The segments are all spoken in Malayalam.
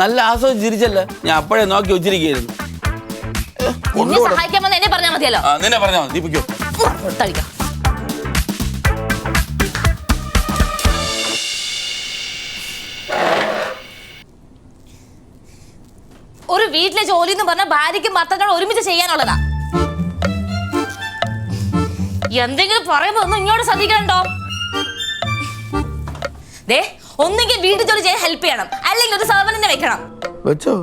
നല്ല ആസ്വദിച്ചിരിച്ചല്ല, ഞാൻ അപ്പോഴേ നോക്കി വെച്ചിരിക്കുന്നു. സഹായിക്കാൻ എന്നെ പറഞ്ഞാൽ മതിയല്ലോ. നിന്നെ പറഞ്ഞാൽ മതി. ദീപിക്കോ ഒരു വീട്ടിലെ ജോലി എന്ന് പറഞ്ഞാൽ ഭാര്യയ്ക്കും ഭർത്താക്കളും ഒരുമിച്ച് ചെയ്യാനുള്ളതാ. എന്തെങ്കിലും പറയുമ്പോ ഒന്നും ഇങ്ങോട്ട് ശ്രദ്ധിക്കണോ? ദേ, ഒന്നെങ്കിൽ വീട്ടിൽ ജോലി ചെയ്യാൻ ഹെൽപ്പ് ചെയ്യണം, അല്ലെങ്കിൽ ഒരു സർവന്റിനെ വെക്കണം. വെച്ചോ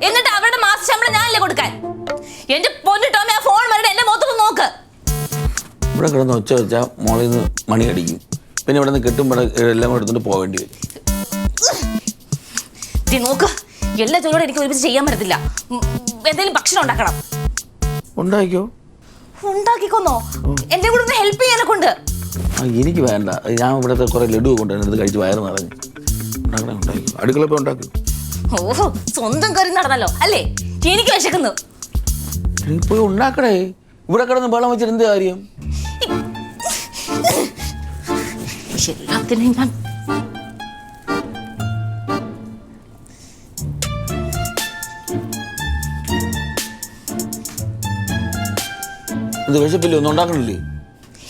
എന്നിട്ട് അവരുടെ മാസ ശമ്പളം ഞാനല്ലേ കൊടുക്കാൻ. എന്റെ പൊന്നു ടോമി, ആ ഫോൺ വന്നിട്ട് എന്റെ മുഖത്തൊന്ന് നോക്ക്. ഇവിടെ കിടന്ന് ഒച്ച വെച്ചാൽ മോളിൽ നിന്ന് മണി അടിക്കും. പിന്നെ ഇവിടെ നിന്ന് കിട്ടുമ്പോൾ എല്ലാം എടുത്തിട്ട് പോവേണ്ടി വരും. നോക്ക്, എല്ലാ ജോലിയോടും എനിക്ക് ഒരുമിച്ച് ചെയ്യാൻ പറ്റത്തില്ല. എന്തെങ്കിലും ഭക്ഷണം ഉണ്ടാക്കണം. ഉണ്ടാക്കിക്കോന്നോ? എന്റെ കൂടെ ഒന്ന് ഹെൽപ്പ് ചെയ്യാനെ കൊണ്ട്. എനിക്ക് വേണ്ട, ഞാൻ ഇവിടുത്തെ കുറെ ലഡു കൊണ്ടുവന്നത് കഴിച്ച് വയറ് നിറഞ്ഞു. അടുക്കള പോയി ഉണ്ടാക്കും. ഓഹോ, സ്വന്തം കറി നടന്നല്ലോ അല്ലേ? എനിക്ക് വിശക്കുന്നു. പോയി ഉണ്ടാക്കടേ. ഇവിടെ കിടന്ന് വെള്ളം വെച്ചിട്ട് എന്ത് കാര്യം? എല്ലാത്തിനും ഞാൻ വിശപ്പില്ലേ? ഒന്നും ഉണ്ടാക്കണില്ലേ?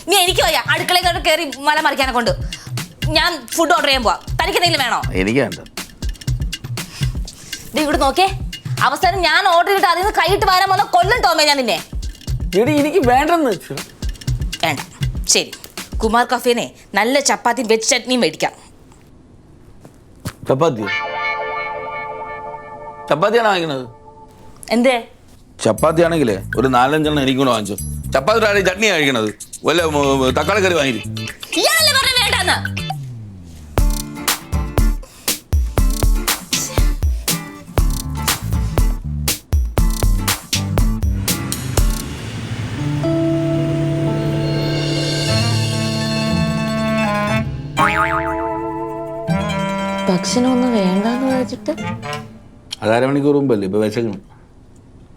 നീ എനിക്ക് വയ്യ. അടുക്കളയിൽ കയറി മല മറിക്കാനെ കൊണ്ട്. ഞാൻ ഫുഡ് ഓർഡർ ചെയ്യാൻ പോവാ. തനിക്ക് എന്തെങ്കിലും വേണോ? എനിക്ക് വേണ്ട. ഇവിടെ നോക്കേ, അവസാനം ഞാൻ ഓർഡർ ചെയ്തിട്ട് അതിൽ നിന്ന് കൈയിട്ട് വരാൻ വന്ന കൊല്ലം ടോമേ ഞാൻ നിന്നെ. എനിക്ക് വേണ്ടെന്ന്. വേണ്ട, ശരി. കുമാർ കഫേനെ നല്ല ചപ്പാത്തി വെജ് ചട്നിയും മേടിക്കാം. ചപ്പാത്തിയാണ് വാങ്ങിക്കണത്. എന്തേ? ചപ്പാത്തി ആണെങ്കിലേ ഒരു 4-5 എനിക്ക് കൂടെ വാങ്ങിച്ചോ. ചപ്പാത്തി ചട്നി കഴിക്കണത്, വല്ല തക്കാളി കറി വാങ്ങി. ഇയാളല്ലേ പറഞ്ഞ വേണ്ടെന്ന്? ഭക്ഷണം ഒന്നും വേണ്ടെന്ന് വെച്ചിട്ട് അത് 1/2 മണിക്കൂർ മുമ്പല്ലേ ഇപ്പൊ വിശക്കണം.